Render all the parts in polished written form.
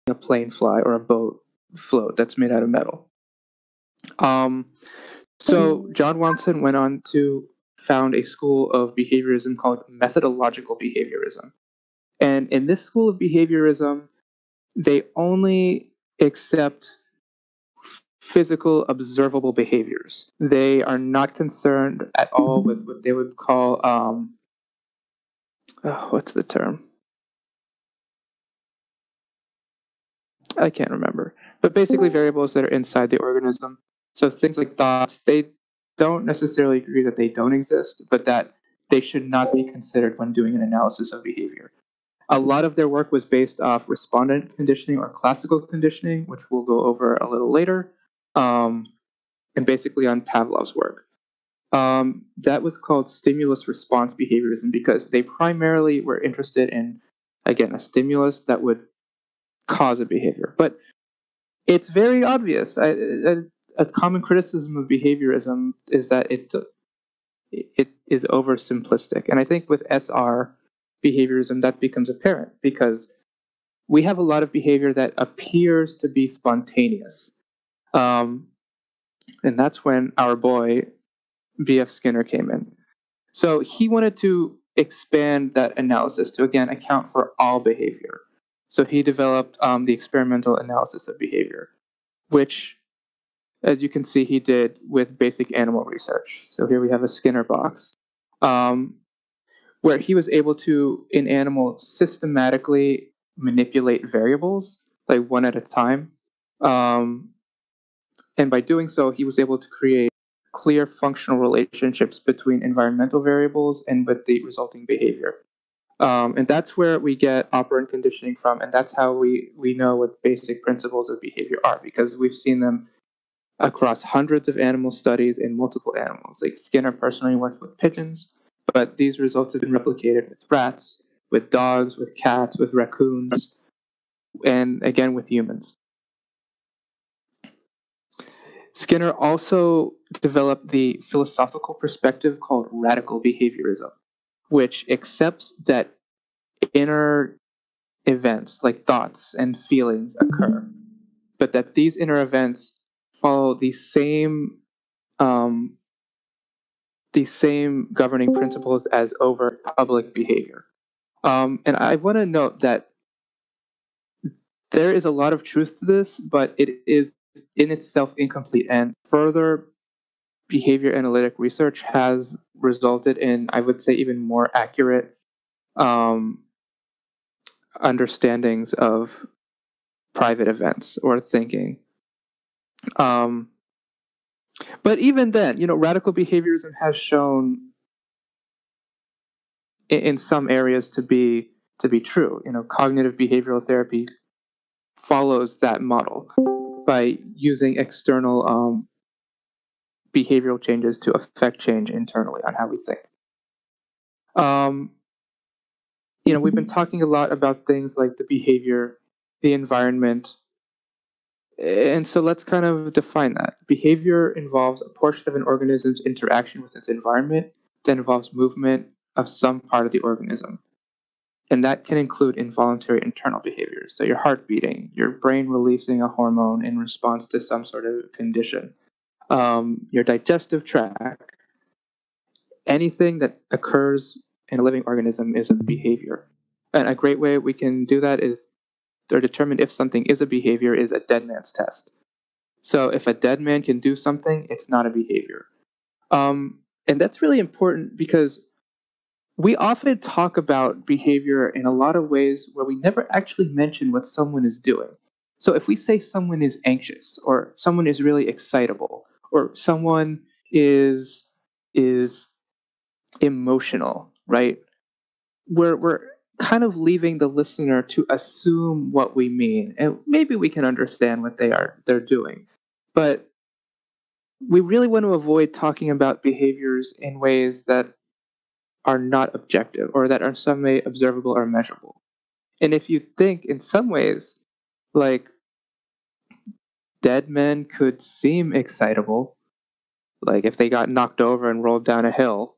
a plane fly or a boat float that's made out of metal. So John Watson went on to found a school of behaviorism called methodological behaviorism. And in this school of behaviorism, they only accept physical, observable behaviors. They are not concerned at all with what they would call, what's the term? I can't remember. But basically variables that are inside the organism. So things like thoughts, they don't necessarily agree that they don't exist, but that they should not be considered when doing an analysis of behavior. A lot of their work was based off respondent conditioning or classical conditioning, which we'll go over a little later, and basically on Pavlov's work. That was called stimulus response behaviorism because they primarily were interested in, again, a stimulus that would cause a behavior. But it's very obvious. A common criticism of behaviorism is that it is oversimplistic. And I think with SR behaviorism, that becomes apparent because we have a lot of behavior that appears to be spontaneous. And that's when our boy, B.F. Skinner, came in. So he wanted to expand that analysis to, again, account for all behavior. So he developed the experimental analysis of behavior, which, as you can see, he did with basic animal research. So here we have a Skinner box, where he was able to, in animals, systematically manipulate variables, like one at a time. And by doing so, he was able to create clear functional relationships between environmental variables and with the resulting behavior. And that's where we get operant conditioning from, and that's how we know what basic principles of behavior are, because we've seen them across hundreds of animal studies in multiple animals. Like Skinner personally worked with pigeons, but these results have been replicated with rats, with dogs, with cats, with raccoons, and again with humans. Skinner also developed the philosophical perspective called radical behaviorism, which accepts that inner events like thoughts and feelings occur, but that these inner events follow the same governing principles as overt public behavior. And I want to note that there is a lot of truth to this, but it is in itself incomplete, and further behavior analytic research has resulted in, I would say, even more accurate understandings of private events or thinking. But even then, radical behaviorism has shown in some areas to be true. Cognitive behavioral therapy follows that model by using external behavioral changes to affect change internally on how we think. We've been talking a lot about things like the behavior, the environment, and so let's kind of define that. Behavior involves a portion of an organism's interaction with its environment that involves movement of some part of the organism. And that can include involuntary internal behaviors. So your heart beating, your brain releasing a hormone in response to some sort of condition, your digestive tract. Anything that occurs in a living organism is a behavior. And a great way we can do that is, or determine if something is a behavior, is a dead man's test. So if a dead man can do something, it's not a behavior. And that's really important because we often talk about behavior in a lot of ways where we never actually mention what someone is doing. So if we say someone is anxious, or someone is really excitable, or someone is emotional, right? We're kind of leaving the listener to assume what we mean, and maybe we can understand what they're doing, but we really want to avoid talking about behaviors in ways that are not objective or that are some way observable or measurable. And if you think in some ways, like, dead men could seem excitable, like if they got knocked over and rolled down a hill,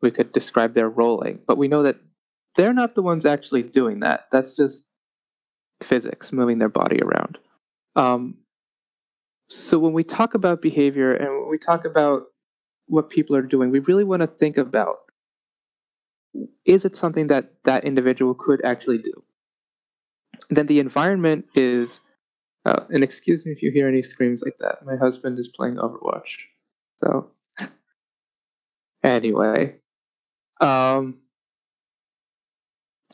we could describe their rolling, but we know that they're not the ones actually doing that. That's just physics, moving their body around. So when we talk about behavior and when we talk about what people are doing, we really want to think about, is it something that that individual could actually do? Then the environment is, and excuse me if you hear any screams like that. My husband is playing Overwatch. So anyway, um,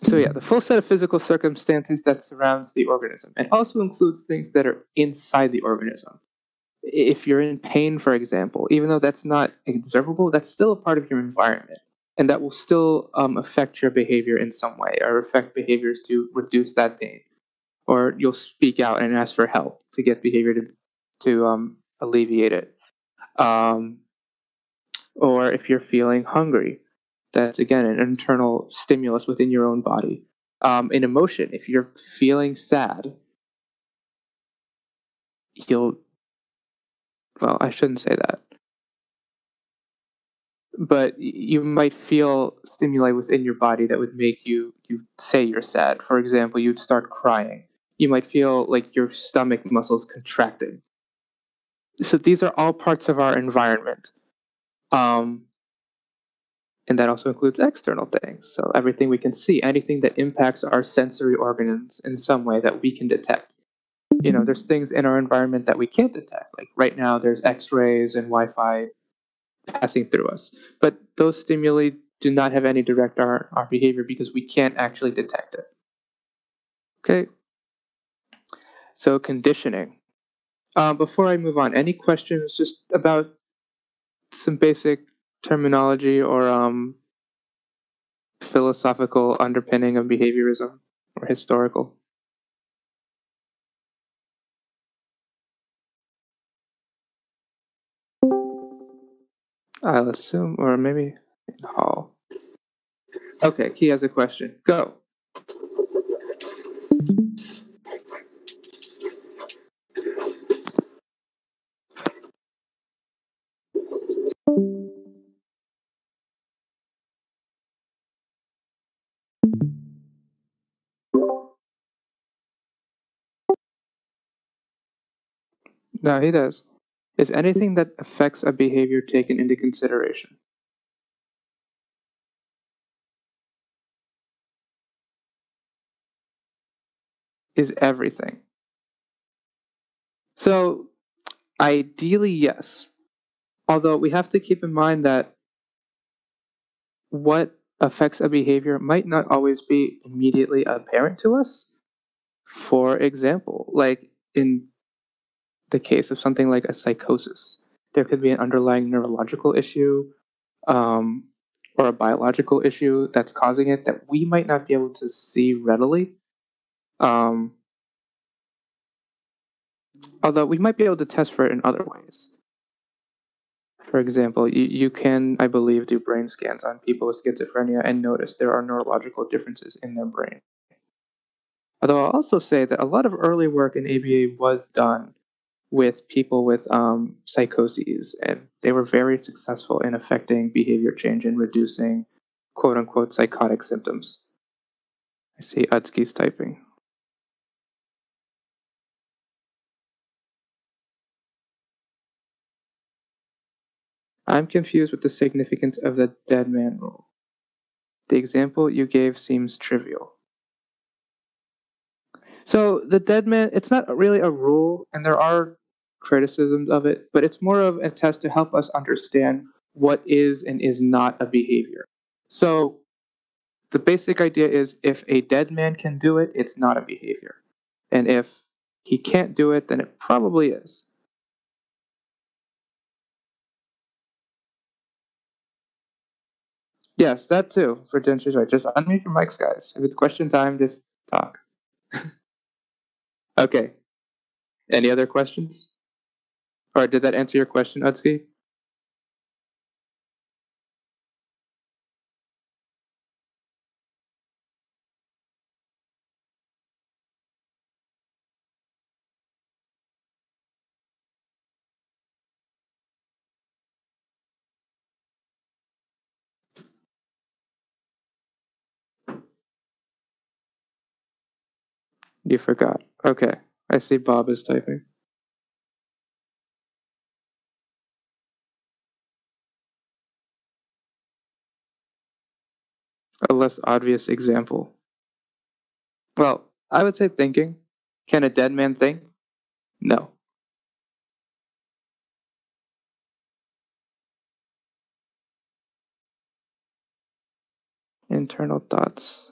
so yeah, the full set of physical circumstances that surrounds the organism. It also includes things that are inside the organism. If you're in pain, for example, even though that's not observable, that's still a part of your environment. And that will still affect your behavior in some way or affect behaviors to reduce that pain. Or you'll speak out and ask for help to get behavior to alleviate it. Um, or if you're feeling hungry, that's again an internal stimulus within your own body. An emotion, if you're feeling sad, you'll, well, I shouldn't say that, but you might feel stimuli within your body that would make you say you're sad. For example, you'd start crying. You might feel like your stomach muscles contracting. So these are all parts of our environment. Um, and that also includes external things. So everything we can see, anything that impacts our sensory organs in some way that we can detect. You know, there's things in our environment that we can't detect. Like right now, there's X-rays and Wi-Fi passing through us, but those stimuli do not have any direct our behavior because we can't actually detect it. Okay, so conditioning. Before I move on, any questions just about some basic terminology or philosophical underpinning of behaviorism or historical? I'll assume, or maybe in Hall. Okay, Key has a question. Go. No, he does. Is anything that affects a behavior taken into consideration? Is everything. So, ideally, yes. Although we have to keep in mind that what affects a behavior might not always be immediately apparent to us. For example, like in the case of something like a psychosis, there could be an underlying neurological issue um, or a biological issue that's causing it that we might not be able to see readily. Um, although we might be able to test for it in other ways. For example, you can, I believe, do brain scans on people with schizophrenia and notice there are neurological differences in their brain. Although I'll also say that a lot of early work in ABA was done with people with psychoses, and they were very successful in affecting behavior change and reducing quote unquote psychotic symptoms. I see Utsky's typing. I'm confused with the significance of the dead man rule. The example you gave seems trivial. So the dead man, it's not really a rule, and there are criticisms of it, but it's more of a test to help us understand what is and is not a behavior. So the basic idea is if a dead man can do it, it's not a behavior. And if he can't do it, then it probably is. Yes, that too, for dentures. Right. Just unmute your mics, guys. If it's question time, just talk. Okay. Any other questions? Or did that answer your question, Utsky? You forgot. Okay. I see Bob is typing. A less obvious example. Well, I would say thinking. Can a dead man think? No. Internal thoughts.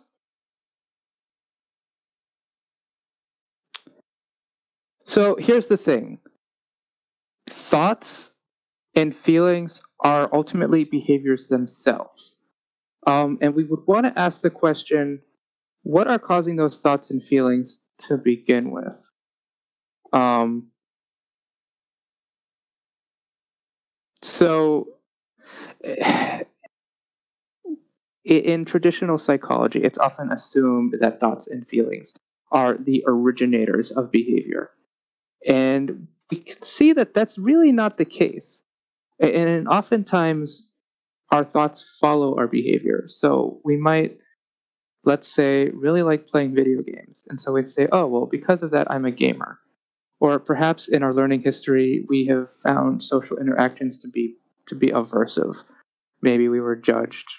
So here's the thing. Thoughts and feelings are ultimately behaviors themselves. And we would want to ask the question, what are causing those thoughts and feelings to begin with? Um, so in traditional psychology, it's often assumed that thoughts and feelings are the originators of behavior. And we can see that that's really not the case. And oftentimes, our thoughts follow our behavior. So we might, let's say, really like playing video games. And so we'd say, oh, well, because of that, I'm a gamer. Or perhaps in our learning history, we have found social interactions to be aversive. Maybe we were judged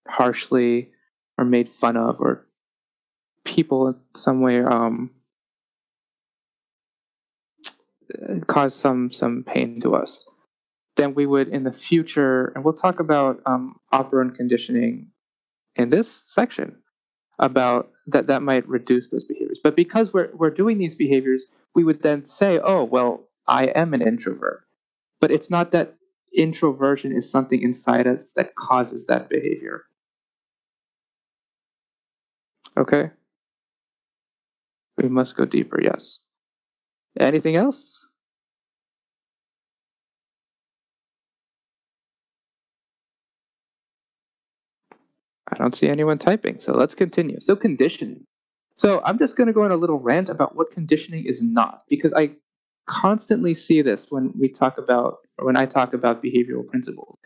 harshly or made fun of, or people in some way caused some pain to us. Then we would in the future, and we'll talk about operant conditioning in this section, about that might reduce those behaviors. But because we're doing these behaviors, we would then say, oh, well, I am an introvert. But it's not that introversion is something inside us that causes that behavior. Okay? We must go deeper, yes. Anything else? I don't see anyone typing, so let's continue. So conditioning. So I'm just going to go on a little rant about what conditioning is not, because I constantly see this when we talk about, or when I talk about behavioral principles.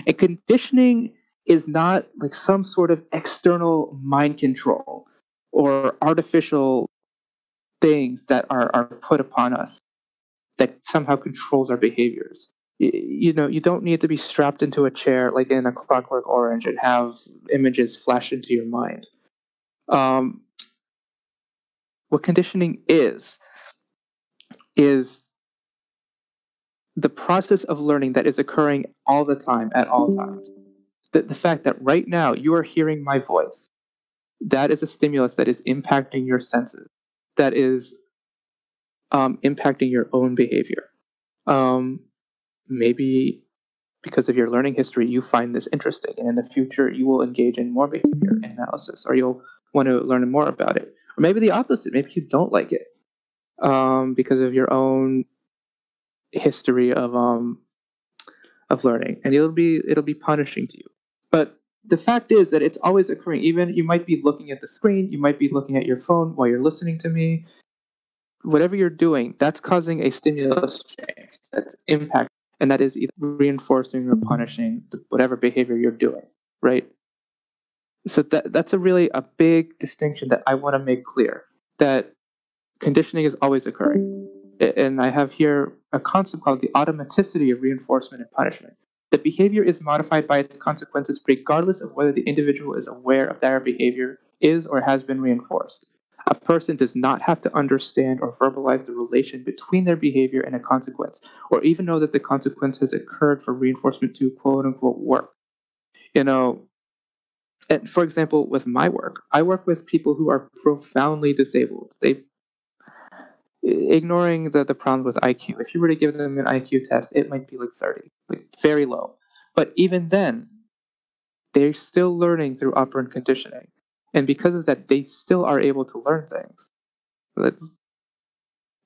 And conditioning is not like some sort of external mind control or artificial things that are put upon us that somehow controls our behaviors. You don't need to be strapped into a chair like in a Clockwork Orange and have images flash into your mind. Um, what conditioning is the process of learning that is occurring all the time at all times. The fact that right now you are hearing my voice, that is a stimulus that is impacting your senses, that is impacting your own behavior. Um, Maybe because of your learning history, you find this interesting, and in the future, you will engage in more behavior analysis, or you'll want to learn more about it. Or maybe the opposite. Maybe you don't like it because of your own history of learning, and it'll be punishing to you. But the fact is that it's always occurring. Even you might be looking at the screen, you might be looking at your phone while you're listening to me. Whatever you're doing, that's causing a stimulus change that's impact, and that is either reinforcing or punishing whatever behavior you're doing, right? So that's a big distinction that I want to make clear, that conditioning is always occurring. And I have here a concept called the automaticity of reinforcement and punishment. The behavior is modified by its consequences regardless of whether the individual is aware of their behavior is or has been reinforced. A person does not have to understand or verbalize the relation between their behavior and a consequence, or even know that the consequence has occurred for reinforcement to quote unquote work. You know, and for example, with my work, I work with people who are profoundly disabled. They ignoring the problem with IQ. If you were to give them an IQ test, it might be like 30, like very low. But even then, they're still learning through operant conditioning. And because of that, they still are able to learn things.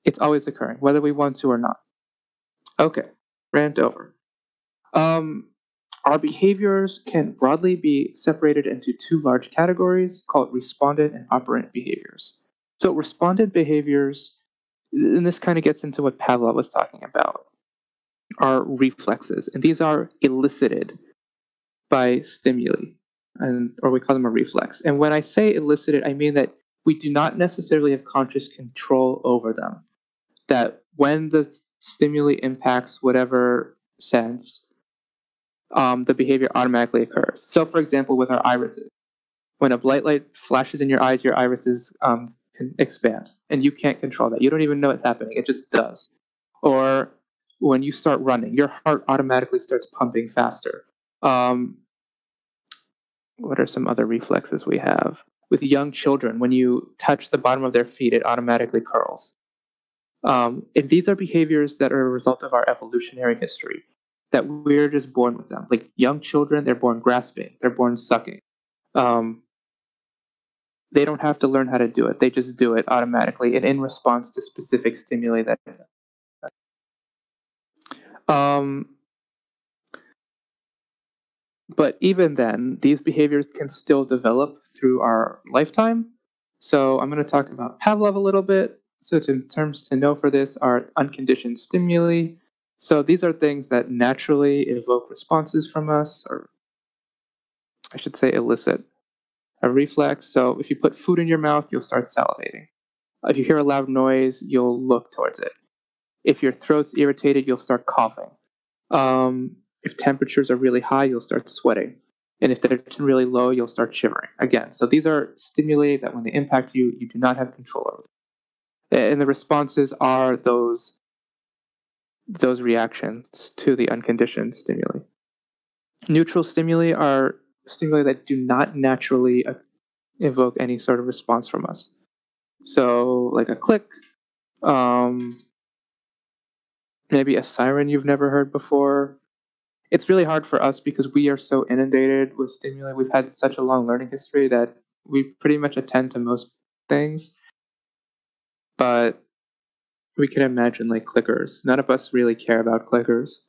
It's always occurring, whether we want to or not. Okay, rant over. Um, our behaviors can broadly be separated into two large categories called respondent and operant behaviors. So, respondent behaviors, and this kind of gets into what Pavlov was talking about, are reflexes, and these are elicited by stimuli, or we call them a reflex. And when I say elicited, I mean that we do not necessarily have conscious control over them. That when the stimuli impacts whatever sense, the behavior automatically occurs. So, for example, with our irises, when a bright light flashes in your irises can expand, and you can't control that. You don't even know it's happening; it just does. Or when you start running, your heart automatically starts pumping faster. Um, what are some other reflexes we have? With young children, when you touch the bottom of their feet, it automatically curls. And these are behaviors that are a result of our evolutionary history, that we're just born with them. Like young children, they're born grasping, they're born sucking. Um, they don't have to learn how to do it; they just do it automatically and in response to specific stimuli. That um, but even then, these behaviors can still develop through our lifetime. So I'm going to talk about Pavlov a little bit. So in terms to know for this are unconditioned stimuli. So these are things that naturally evoke responses from us, or I should say elicit a reflex. So if you put food in your mouth, you'll start salivating. If you hear a loud noise, you'll look towards it. If your throat's irritated, you'll start coughing. If temperatures are really high, you'll start sweating. And if they're really low, you'll start shivering. Again, so these are stimuli that when they impact you, you do not have control over. And the responses are those reactions to the unconditioned stimuli. Neutral stimuli are stimuli that do not naturally evoke any sort of response from us. So, like a click, um, maybe a siren you've never heard before. It's really hard for us because we are so inundated with stimuli. We've had such a long learning history that we pretty much attend to most things. But we can imagine like clickers. None of us really care about clickers,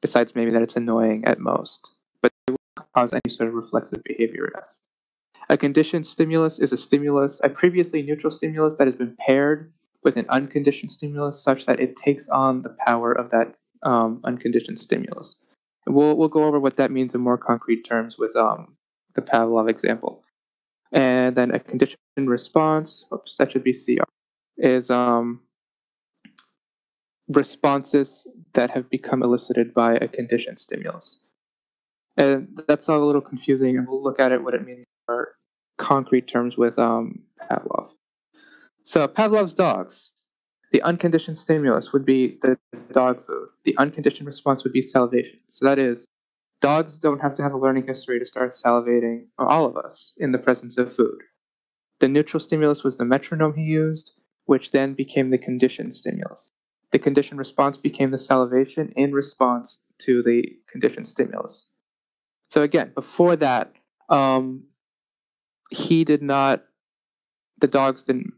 besides maybe that it's annoying at most. But it will cause any sort of reflexive behavior in us. A conditioned stimulus is a stimulus, a previously neutral stimulus that has been paired with an unconditioned stimulus such that it takes on the power of that unconditioned stimulus. We'll go over what that means in more concrete terms with the Pavlov example. And then a conditioned response, oops, that should be CR, is responses that have become elicited by a conditioned stimulus. And that's all a little confusing, and we'll look at it, what it means in more concrete terms with Pavlov. So Pavlov's dogs, the unconditioned stimulus would be the dog food. The unconditioned response would be salivation. So that is, dogs don't have to have a learning history to start salivating, or all of us, in the presence of food. The neutral stimulus was the metronome he used, which then became the conditioned stimulus. The conditioned response became the salivation in response to the conditioned stimulus. So again, before that, he did not. The dogs didn't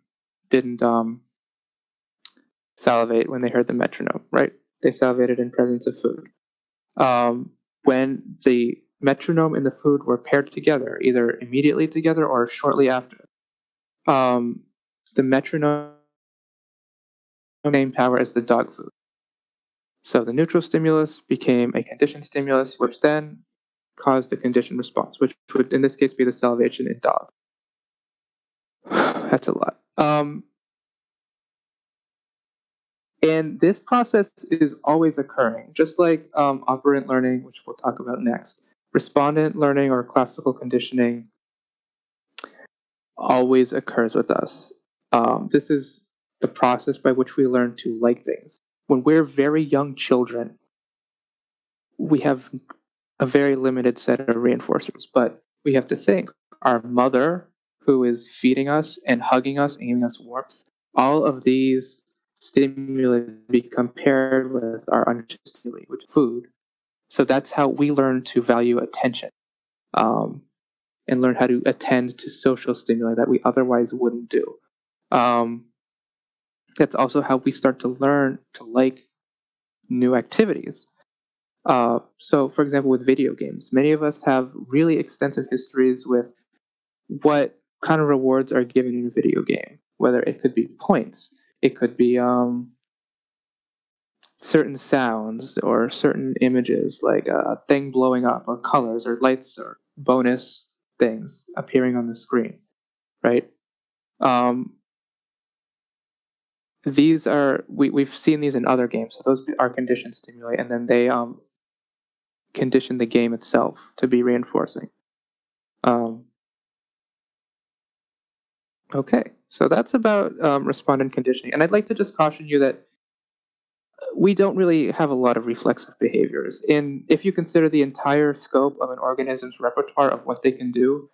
salivate when they heard the metronome, right? They salivated in presence of food. When the metronome and the food were paired together, either immediately together or shortly after, the metronome same power as the dog food. So the neutral stimulus became a conditioned stimulus, which then caused a conditioned response, which would in this case be the salivation in dogs. That's a lot. And this process is always occurring, just like operant learning, which we'll talk about next. Respondent learning or classical conditioning always occurs with us. This is the process by which we learn to like things. When we're very young children, we have a very limited set of reinforcers, but we have to think our mother, who is feeding us and hugging us and giving us warmth, all of these stimuli become paired with our unconditioned stimuli, which is food. So that's how we learn to value attention, and learn how to attend to social stimuli that we otherwise wouldn't do. That's also how we start to learn to like new activities. So, for example, with video games, many of us have really extensive histories with what kind of rewards are given in a video game, whether it could be points, it could be certain sounds or certain images, like a thing blowing up, or colors, or lights, or bonus things appearing on the screen, right? These are we've seen these in other games. So those are conditioned stimuli, and then they condition the game itself to be reinforcing. Okay, so that's about respondent conditioning, and I'd like to just caution you that we don't really have a lot of reflexive behaviors. If you consider the entire scope of an organism's repertoire of what they can do,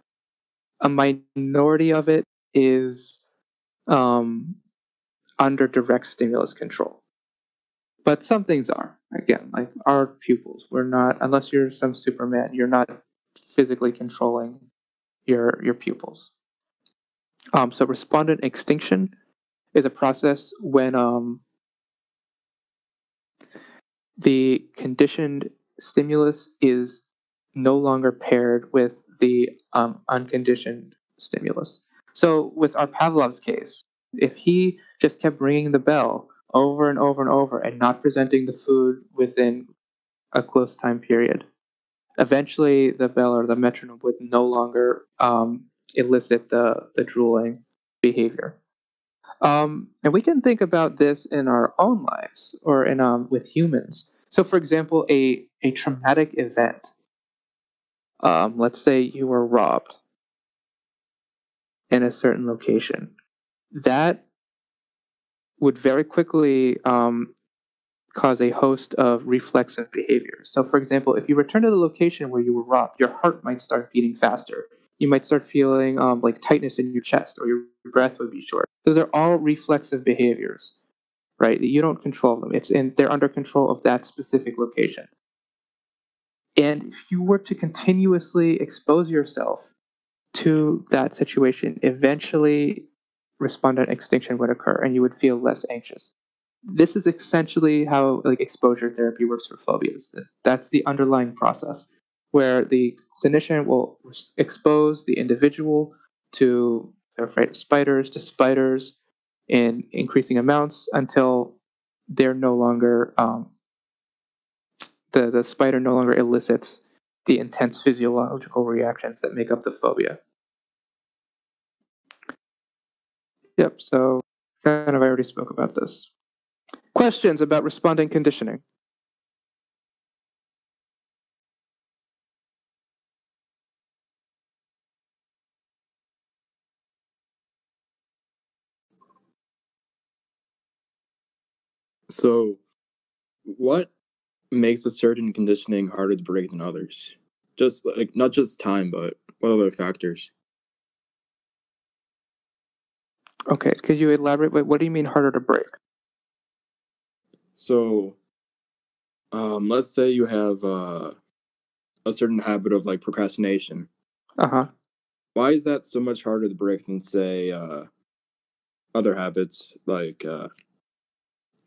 a minority of it is um, under direct stimulus control. But some things are. Again, like our pupils. We're not, unless you're some Superman, you're not physically controlling your pupils. So respondent extinction is a process when the conditioned stimulus is no longer paired with the unconditioned stimulus. So with our Pavlov's case, if he just kept ringing the bell over and over and over and not presenting the food within a close time period, eventually the bell or the metronome would no longer elicit the drooling behavior. And we can think about this in our own lives or in with humans. So, for example, a traumatic event. Let's say you were robbed in a certain location. That would very quickly cause a host of reflexive behaviors. So, for example, if you return to the location where you were robbed, your heart might start beating faster. You might start feeling like tightness in your chest, or your breath would be short. Those are all reflexive behaviors, right? You don't control them. They're under control of that specific location. And if you were to continuously expose yourself to that situation, eventually respondent extinction would occur and you would feel less anxious. This is essentially how like exposure therapy works for phobias. That's the underlying process where the clinician will expose the individual to they're afraid of spiders to spiders in increasing amounts until they're no longer the spider no longer elicits the intense physiological reactions that make up the phobia. Yep, so kind of I already spoke about this. Questions about responding conditioning? So, what makes a certain conditioning harder to break than others? Just like not just time, but what other factors? Okay, could you elaborate? What do you mean harder to break? So, let's say you have a certain habit of like procrastination. Uh-huh. Why is that so much harder to break than say other habits like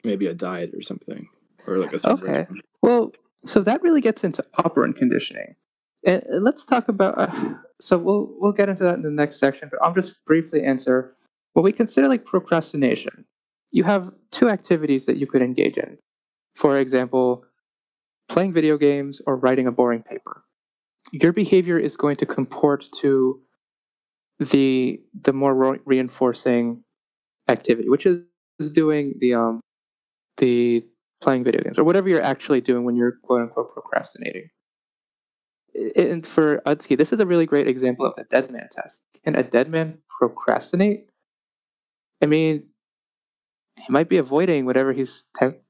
maybe a diet or something, or like a certain Okay. regimen? Well, so that really gets into operant conditioning. And let's talk about so we'll get into that in the next section, but I'll just briefly answer what we consider like procrastination. You have two activities that you could engage in. For example, playing video games or writing a boring paper. Your behavior is going to comport to the more reinforcing activity, which is doing the playing video games or whatever you're actually doing when you're quote unquote procrastinating. And for Udsky, this is a really great example of the dead man test. Can a dead man procrastinate? I mean, he might be avoiding whatever he's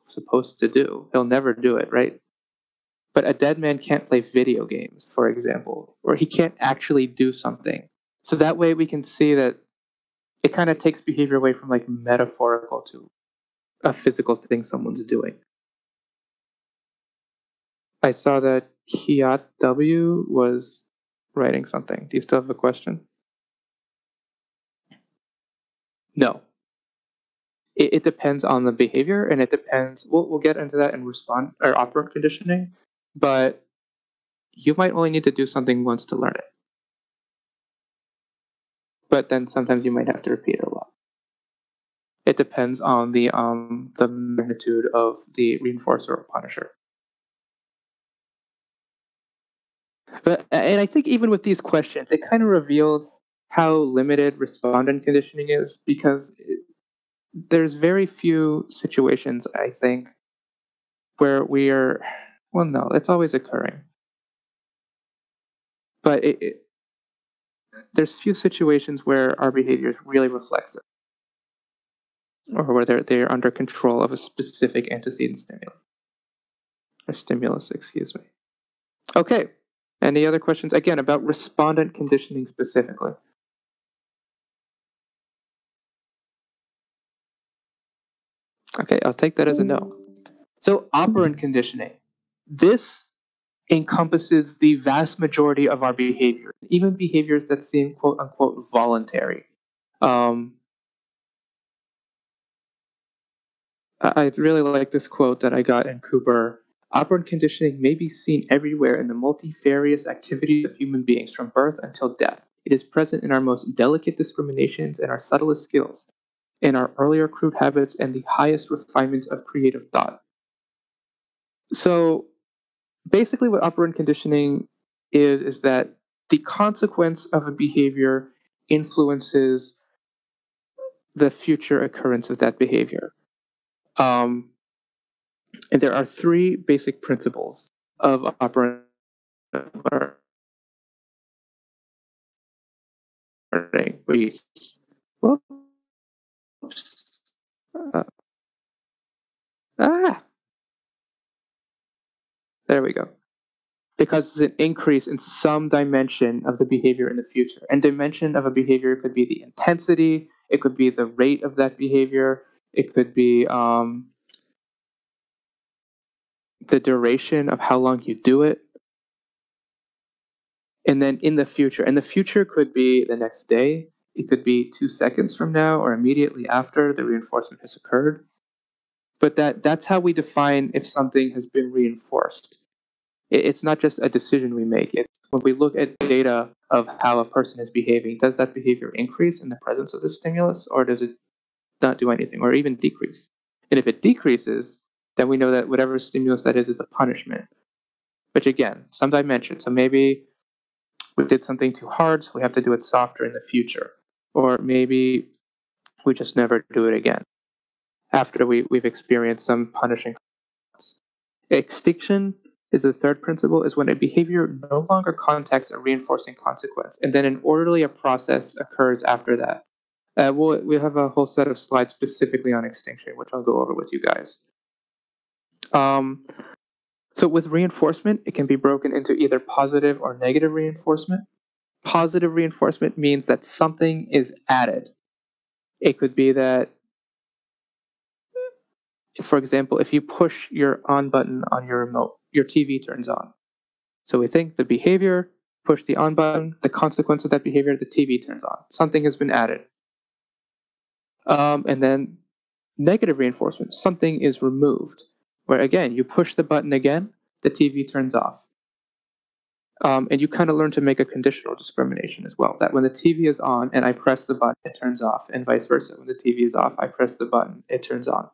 supposed to do. He'll never do it, right? But a dead man can't play video games, for example, or he can't actually do something. So that way we can see that it kind of takes behavior away from like metaphorical to a physical thing someone's doing. I saw that Kiat W was writing something. Do you still have a question? No. It depends on the behavior, and it depends. We'll get into that in respond or operant conditioning, but you might only need to do something once to learn it. But then sometimes you might have to repeat it a lot. It depends on the magnitude of the reinforcer or punisher. But and I think even with these questions, it kind of reveals how limited respondent conditioning is, because there's very few situations, I think, where we are, well, no, it's always occurring. But there's few situations where our behaviors really reflects it, or where they're under control of a specific antecedent stimulus, excuse me. Okay, any other questions, again, about respondent conditioning specifically? Okay, I'll take that as a no. So operant conditioning. This encompasses the vast majority of our behaviors, even behaviors that seem quote unquote voluntary. I really like this quote that I got in Cooper. Operant conditioning may be seen everywhere in the multifarious activities of human beings from birth until death. It is present in our most delicate discriminations and our subtlest skills, in our earlier crude habits and the highest refinements of creative thought. So basically what operant conditioning is that the consequence of a behavior influences the future occurrence of that behavior. And there are three basic principles of operant learning. There we go. It causes an increase in some dimension of the behavior in the future. And dimension of a behavior could be the intensity, it could be the rate of that behavior, it could be the duration of how long you do it. And then in the future, and the future could be the next day, it could be 2 seconds from now or immediately after the reinforcement has occurred. But that's how we define if something has been reinforced. It's not just a decision we make. It's when we look at data of how a person is behaving, does that behavior increase in the presence of the stimulus, or does it not do anything, or even decrease? And if it decreases, then we know that whatever stimulus that is a punishment. Which again, some dimension. So maybe we did something too hard, so we have to do it softer in the future. Or maybe we just never do it again after we've experienced some punishing. Extinction is the third principle, is when a behavior no longer contacts a reinforcing consequence, and then an orderly process occurs after that. We'll have a whole set of slides specifically on extinction, which I'll go over with you guys. So with reinforcement, it can be broken into either positive or negative reinforcement. Positive reinforcement means that something is added. It could be that, for example, if you push your on button on your remote, your TV turns on. So we think the behavior, push the on button, the consequence of that behavior, the TV turns on. Something has been added. And then negative reinforcement, something is removed, where again, you push the button again, the TV turns off. And you kind of learn to make a conditional discrimination as well, that when the TV is on and I press the button, it turns off, and vice versa. When the TV is off, I press the button, it turns on.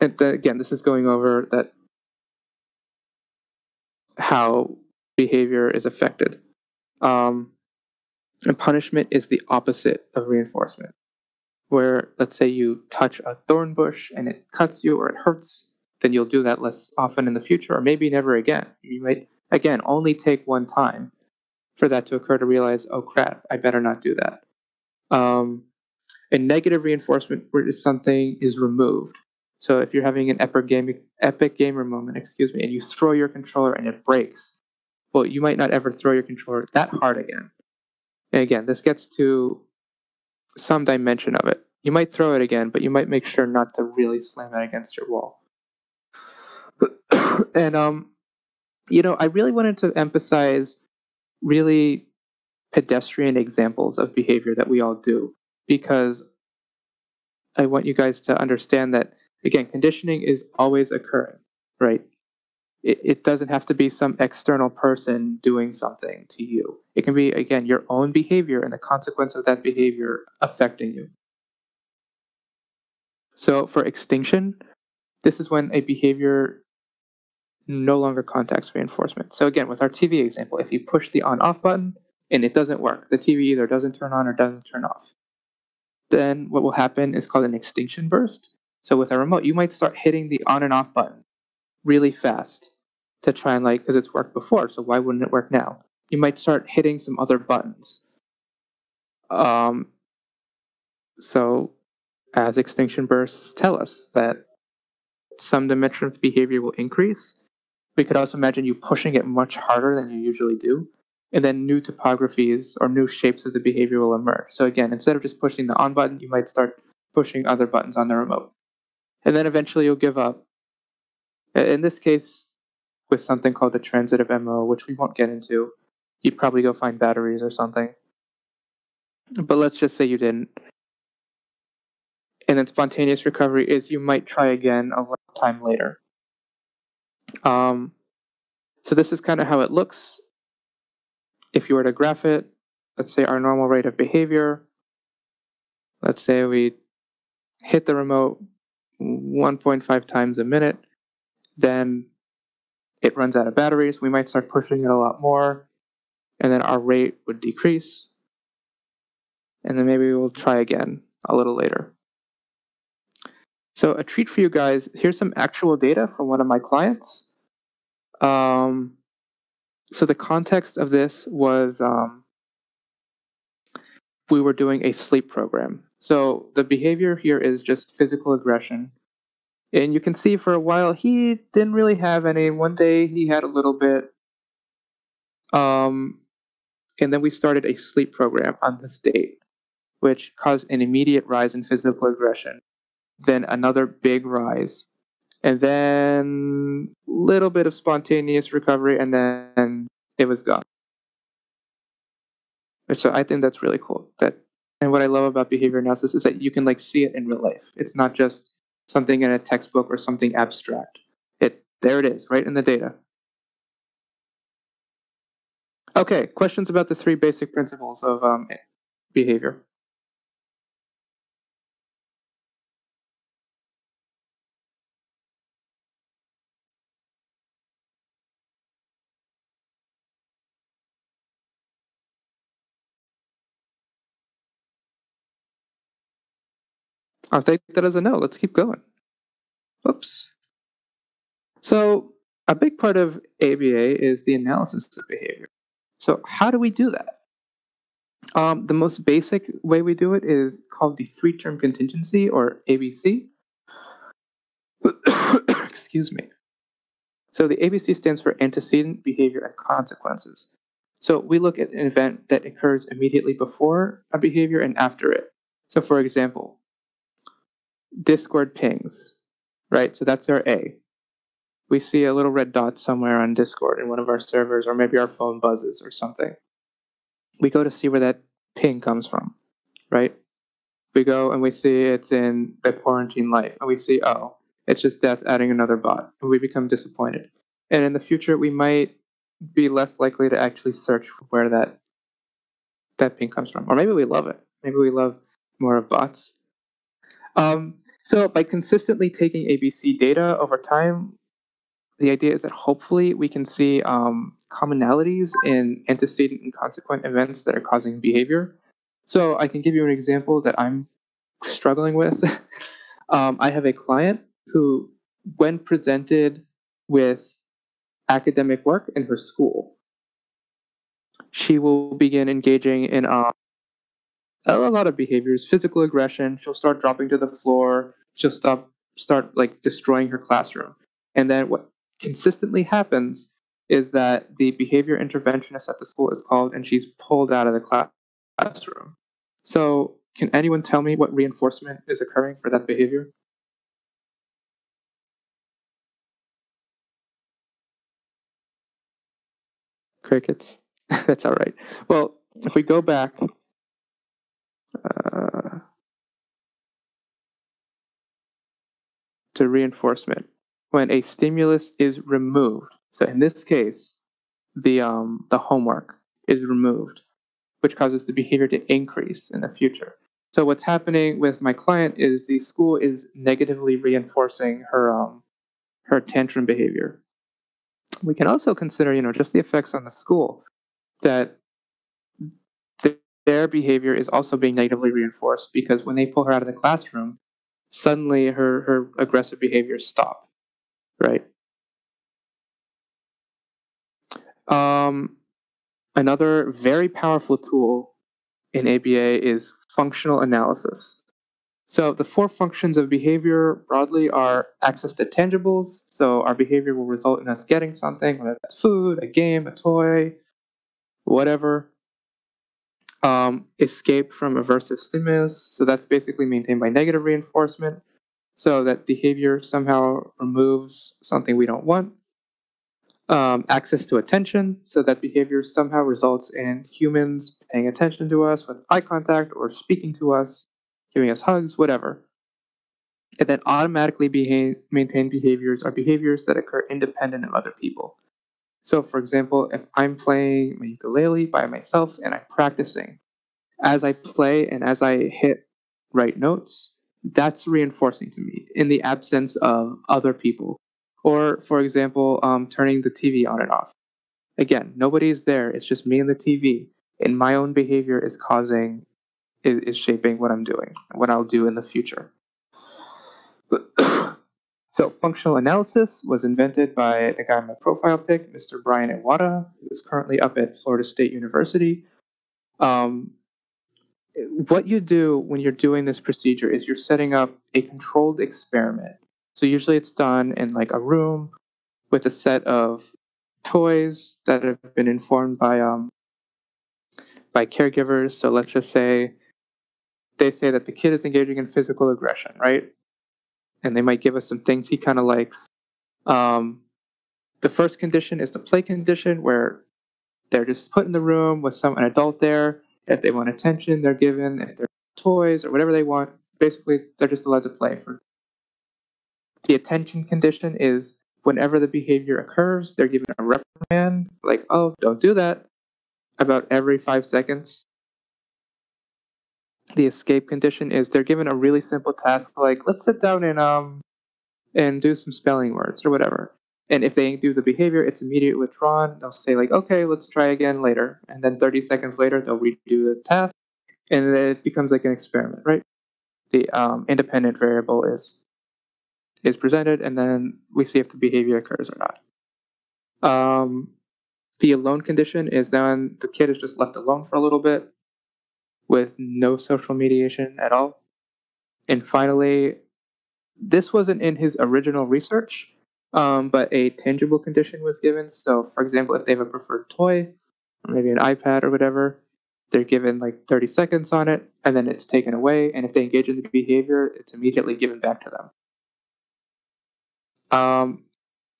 Again, this is going over that how behavior is affected. And punishment is the opposite of reinforcement, where let's say you touch a thorn bush and it cuts you or it hurts, then you'll do that less often in the future, or maybe never again. You might, again, only take one time for that to occur to realize, oh crap, I better not do that. And negative reinforcement, where something is removed. So if you're having an epic gamer moment, and you throw your controller and it breaks, well, you might not ever throw your controller that hard again. And again, this gets to some dimension of it. You might throw it again, but you might make sure not to really slam it against your wall. And I really wanted to emphasize really pedestrian examples of behavior that we all do, because I want you guys to understand that, again, conditioning is always occurring, right? It doesn't have to be some external person doing something to you. It can be, again, your own behavior and the consequence of that behavior affecting you. So for extinction, this is when a behavior no longer context reinforcement. So again, with our TV example, if you push the on-off button and it doesn't work, the TV either doesn't turn on or doesn't turn off, then what will happen is called an extinction burst. So with a remote, you might start hitting the on and off button really fast to try and because it's worked before, so why wouldn't it work now? You might start hitting some other buttons. So as extinction bursts tell us that some dimension of behavior will increase, we could also imagine you pushing it much harder than you usually do, and then new topographies or new shapes of the behavior will emerge. So again, instead of just pushing the on button, you might start pushing other buttons on the remote. And then eventually you'll give up. In this case, with something called a transitive MO, which we won't get into, you'd probably go find batteries or something. But let's just say you didn't. And then spontaneous recovery is you might try again a little time later. So this is kind of how it looks. If you were to graph it, let's say our normal rate of behavior, let's say we hit the remote 1.5 times a minute, then it runs out of batteries. We might start pushing it a lot more, and then our rate would decrease. And then maybe we'll try again a little later. So a treat for you guys, here's some actual data from one of my clients. So the context of this was we were doing a sleep program. So the behavior here is just physical aggression. And you can see for a while he didn't really have any. One day he had a little bit. And then we started a sleep program on this date, which caused an immediate rise in physical aggression, then another big rise, and then a little bit of spontaneous recovery, and then it was gone. So I think that's really cool. And what I love about behavior analysis is that you can see it in real life. It's not just something in a textbook or something abstract. There it is, right in the data. Okay, questions about the 3 basic principles of behavior? I'll take that as a no. Let's keep going. Oops. So a big part of ABA is the analysis of behavior. So how do we do that? The most basic way we do it is called the 3-term contingency, or ABC. Excuse me. So the ABC stands for antecedent, behavior, and consequences. So we look at an event that occurs immediately before a behavior and after it. So for example, Discord pings, right? So that's our A. We see a little red dot somewhere on Discord in one of our servers, or maybe our phone buzzes or something. We go to see where that ping comes from, right? We go and we see it's in the quarantine life, and we see, oh, it's just death adding another bot, and we become disappointed. And in the future, we might be less likely to actually search for where that ping comes from. Or maybe we love it. Maybe we love more of bots. So by consistently taking ABC data over time, the idea is that hopefully we can see commonalities in antecedent and consequent events that are causing behavior. So I can give you an example that I'm struggling with. I have a client who, when presented with academic work in her school, she will begin engaging in a lot of behaviors, physical aggression. She'll start dropping to the floor. She'll start destroying her classroom. And then what consistently happens is that the behavior interventionist at the school is called, and she's pulled out of the classroom. So can anyone tell me what reinforcement is occurring for that behavior? Crickets. That's all right. Well, if we go back, to reinforcement, when a stimulus is removed. So in this case, the homework is removed, which causes the behavior to increase in the future. So what's happening with my client is the school is negatively reinforcing her tantrum behavior. We can also consider, just the effects on the school, that their behavior is also being negatively reinforced, because when they pull her out of the classroom, suddenly her aggressive behaviors stop, right? Another very powerful tool in ABA is functional analysis. So the 4 functions of behavior broadly are access to tangibles. So our behavior will result in us getting something, whether that's food, a game, a toy, whatever. Escape from aversive stimulus. So that's basically maintained by negative reinforcement. So that behavior somehow removes something we don't want. Access to attention. So that behavior somehow results in humans paying attention to us with eye contact or speaking to us, giving us hugs, whatever. And then automatically maintained behaviors are behaviors that occur independent of other people. So, for example, if I'm playing my ukulele by myself and I'm practicing, as I play and as I hit right notes, that's reinforcing to me in the absence of other people. Or, for example, turning the TV on and off. Again, nobody's there. It's just me and the TV. And my own behavior is shaping what I'm doing, what I'll do in the future. So functional analysis was invented by the guy in my profile pic, Mr. Brian Iwata, who is currently up at Florida State University. What you do when you're doing this procedure is you're setting up a controlled experiment. So usually it's done in like a room with a set of toys that have been informed by caregivers. So let's just say they say that the kid is engaging in physical aggression, right? And they might give us some things he kind of likes. The first condition is the play condition, where they're just put in the room with an adult there. If they want attention, they're given. If they're toys or whatever they want, basically they're just allowed to play. The attention condition is whenever the behavior occurs, they're given a reprimand, like, oh, don't do that, about every 5 seconds. The escape condition is they're given a really simple task, like, let's sit down and do some spelling words or whatever. And if they do the behavior, it's immediately withdrawn. They'll say like, okay, let's try again later. And then 30 seconds later, they'll redo the task, and then it becomes like an experiment, right? The independent variable is presented, and then we see if the behavior occurs or not. The alone condition is then the kid is just left alone for a little bit with no social mediation at all. And finally, this wasn't in his original research, but a tangible condition was given. So, for example, if they have a preferred toy, or maybe an iPad or whatever, they're given like 30 seconds on it, and then it's taken away. And if they engage in the behavior, it's immediately given back to them.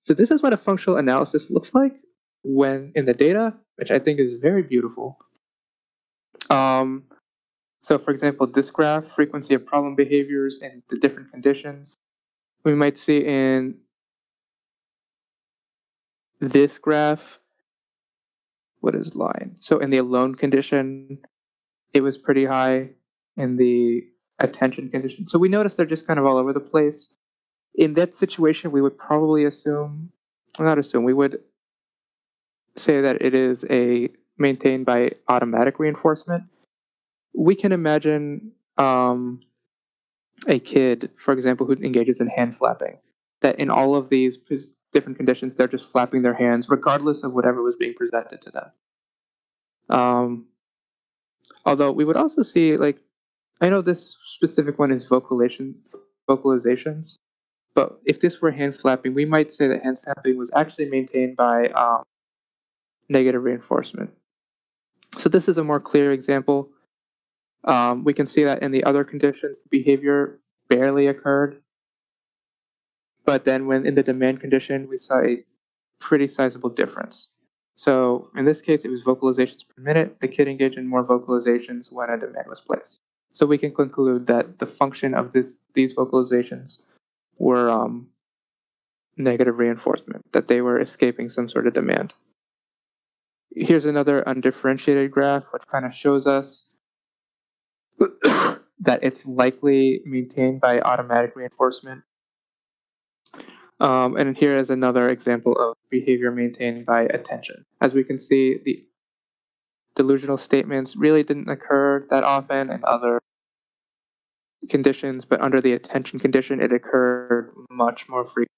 So this is what a functional analysis looks like when in the data, which I think is very beautiful. So, for example, this graph, frequency of problem behaviors and the different conditions, we might see in this graph, what is line? So in the alone condition, it was pretty high. In the attention condition, so we notice they're just kind of all over the place. In that situation, we would probably we would say that it is maintained by automatic reinforcement. We can imagine a kid, for example, who engages in hand flapping, that in all of these different conditions, they're just flapping their hands regardless of whatever was being presented to them. Although we would also see, like, I know this specific one is vocalizations, but if this were hand flapping, we might say that hand flapping was actually maintained by negative reinforcement. So this is a more clear example. We can see that in the other conditions, the behavior barely occurred. But then when in the demand condition, we saw a pretty sizable difference. So in this case, it was vocalizations per minute. The kid engaged in more vocalizations when a demand was placed. So we can conclude that the function of these vocalizations were negative reinforcement, that they were escaping some sort of demand. Here's another undifferentiated graph, which kind of shows us that it's likely maintained by automatic reinforcement. And here is another example of behavior maintained by attention. As we can see, the delusional statements really didn't occur that often in other conditions, but under the attention condition, it occurred much more frequently.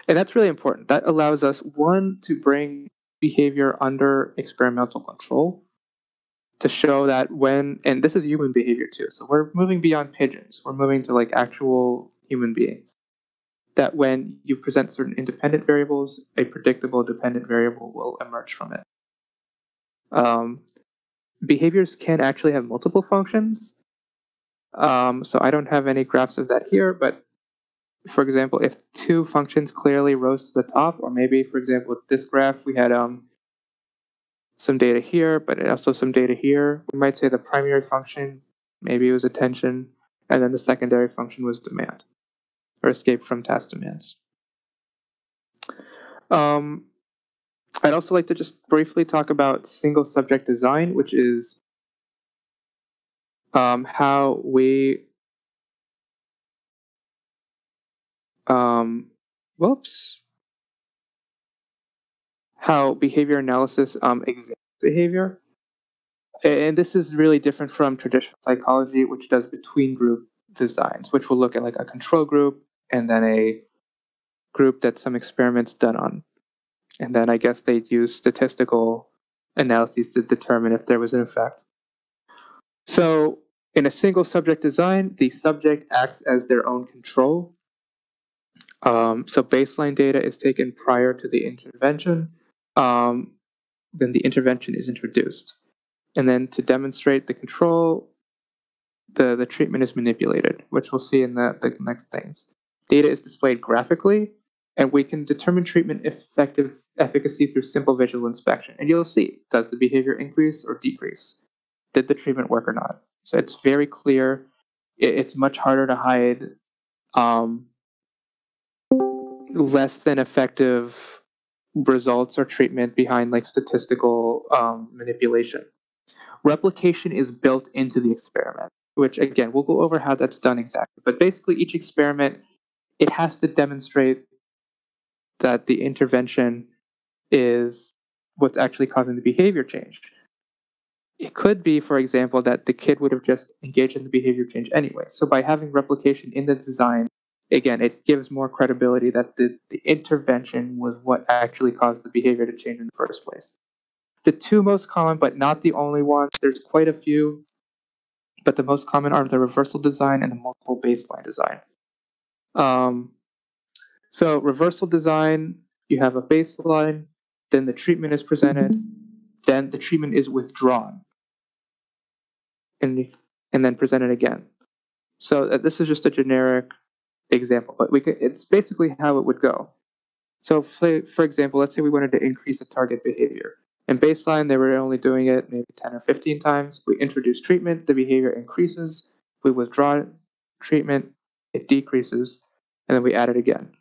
And that's really important. That allows us, one, to bring behavior under experimental control to show that when, and this is human behavior too, so we're moving beyond pigeons, we're moving to like actual human beings, that when you present certain independent variables, a predictable dependent variable will emerge from it. Behaviors can actually have multiple functions. So I don't have any graphs of that here, but for example, if two functions clearly rose to the top, or maybe, for example, with this graph, we had some data here, but also some data here, we might say the primary function, maybe it was attention, and then the secondary function was demand, or escape from task demands. I'd also like to just briefly talk about single subject design, which is how we how behavior analysis examines behavior. And this is really different from traditional psychology, which does between group designs, which will look at like a control group and then a group that some experiments done on. And then I guess they'd use statistical analyses to determine if there was an effect. So in a single subject design, the subject acts as their own control. So baseline data is taken prior to the intervention. Then the intervention is introduced. And then to demonstrate the control, the treatment is manipulated, which we'll see in the next things. Data is displayed graphically, and we can determine treatment efficacy through simple visual inspection. And you'll see, does the behavior increase or decrease? Did the treatment work or not? So it's very clear. It's much harder to hide less than effective results or treatment behind like statistical manipulation. Replication is built into the experiment, which again, we'll go over how that's done exactly. But basically each experiment, it has to demonstrate that the intervention is what's actually causing the behavior change. It could be, for example, that the kid would have just engaged in the behavior change anyway. So by having replication in the design, again, it gives more credibility that the intervention was what actually caused the behavior to change in the first place. The two most common, but not the only ones, there's quite a few, but the most common are the reversal design and the multiple baseline design. So reversal design, you have a baseline, then the treatment is presented, then the treatment is withdrawn, and then presented again. So this is just a generic example, but it's basically how it would go. So for example, let's say we wanted to increase a target behavior. In baseline, they were only doing it maybe 10 or 15 times. We introduce treatment, the behavior increases. We withdraw treatment, it decreases, and then we add it again.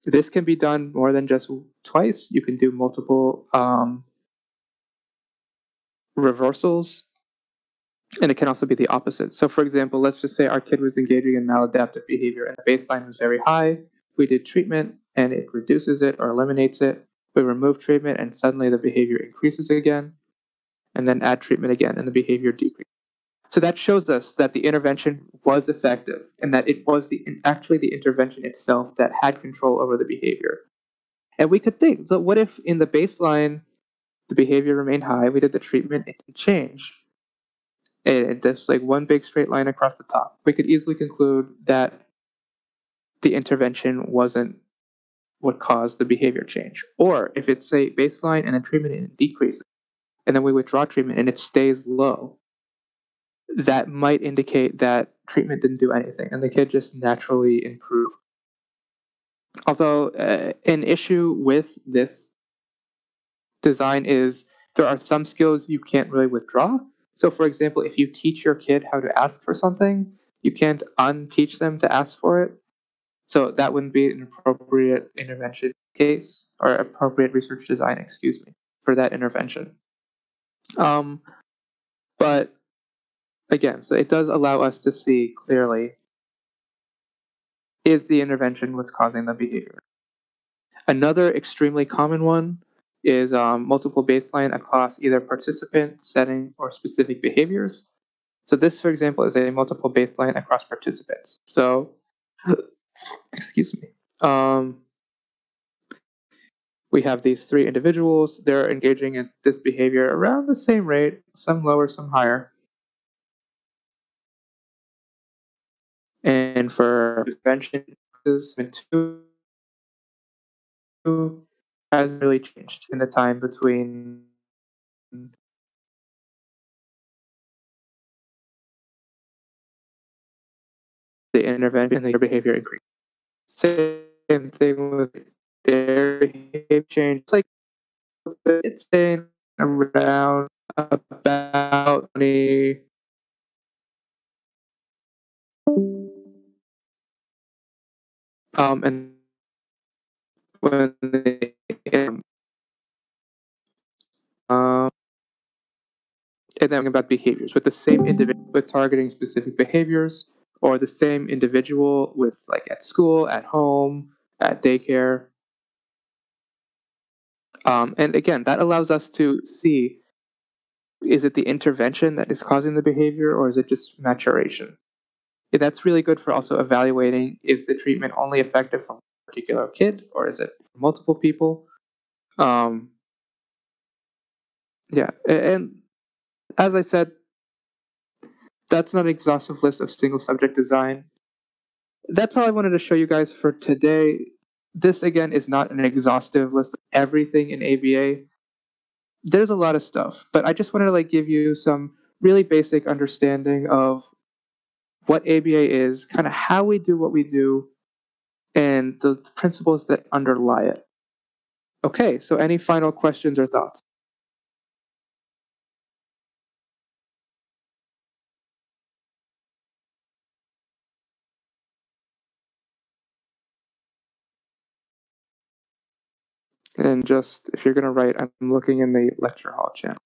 This can be done more than just twice. You can do multiple reversals, and it can also be the opposite. So for example, let's just say our kid was engaging in maladaptive behavior and the baseline was very high. We did treatment and it reduces it or eliminates it. We remove treatment and suddenly the behavior increases again, and then add treatment again and the behavior decreases. So that shows us that the intervention was effective and that it was actually the intervention itself that had control over the behavior. And we could think, so what if in the baseline the behavior remained high, we did the treatment, it didn't change. It's just like one big straight line across the top. We could easily conclude that the intervention wasn't what caused the behavior change. Or if it's say baseline and then treatment and it decreases, and then we withdraw treatment and it stays low, that might indicate that treatment didn't do anything and the kid just naturally improved. Although an issue with this design is there are some skills you can't really withdraw. So for example, if you teach your kid how to ask for something, you can't unteach them to ask for it. So that wouldn't be an appropriate intervention case or appropriate research design, excuse me, for that intervention. But again, so it does allow us to see clearly is the intervention what's causing the behavior? Another extremely common one is multiple baseline across either participant, setting, or specific behaviors. So this, for example, is a multiple baseline across participants. So, excuse me. We have these three individuals. They're engaging in this behavior around the same rate, some lower, some higher. And for prevention, two hasn't really changed in the time between the intervention and their behavior increase. Same thing with their behavior change. It's like it's staying around about 20. And when they and then about behaviors with the same individual with targeting specific behaviors, or the same individual with like at school, at home, at daycare. And again, that allows us to see, is it the intervention that is causing the behavior, or is it just maturation? Yeah, that's really good for also evaluating, is the treatment only effective for a particular kid, or is it for multiple people? Yeah, and as I said, that's not an exhaustive list of single subject design. That's all I wanted to show you guys for today. This, again, is not an exhaustive list of everything in ABA. There's a lot of stuff, but I just wanted to give you some really basic understanding of what ABA is, kind of how we do what we do, and the principles that underlie it. Okay, so any final questions or thoughts? And just, if you're going to write, I'm looking in the lecture hall channel.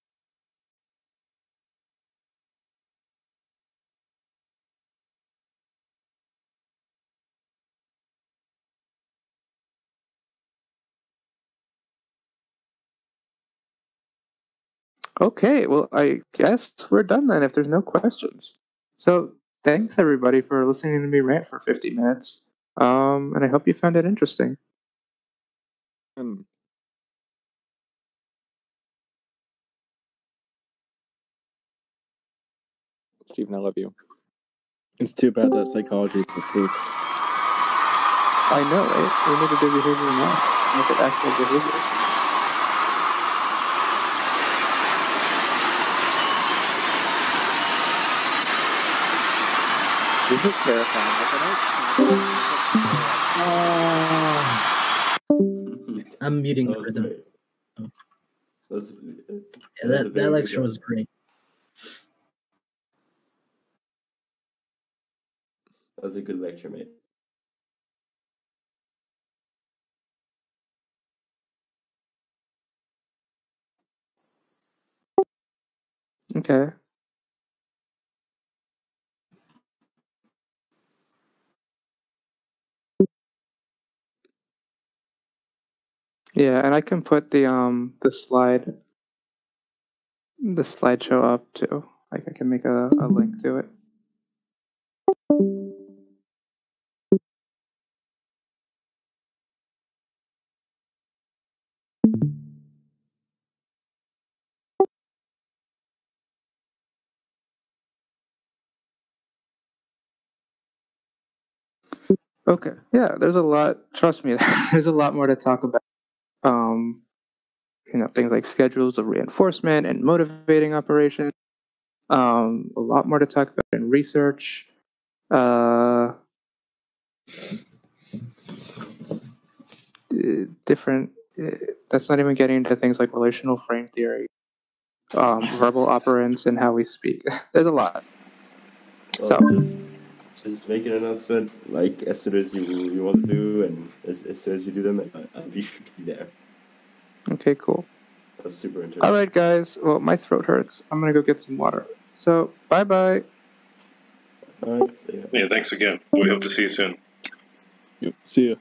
Okay, well, I guess we're done then if there's no questions. So thanks everybody for listening to me rant for 50 minutes. And I hope you found it interesting. Stephen, I love you. It's too bad that psychology is this week. I know, right? We need to do behavior analysis, look at actual behavior. This is terrifying. I'm muting That was everything. great. That lecture was great. That was a good lecture, mate. Okay. Yeah, and I can put the slideshow up too. Like I can make a link to it. Okay. Yeah, there's a lot. Trust me, there's a lot more to talk about. Things like schedules of reinforcement and motivating operations. A lot more to talk about in research. Different. That's not even getting into things like relational frame theory, verbal operants, and how we speak. There's a lot. Well, just make an announcement like as soon as you want to do, and as soon as you do them, I'll be sure to be there. Okay, cool. That's super interesting. All right, guys. Well, my throat hurts. I'm gonna go get some water. So, bye-bye. All right. See ya. Yeah, thanks again. We hope to see you soon. Yep. See ya.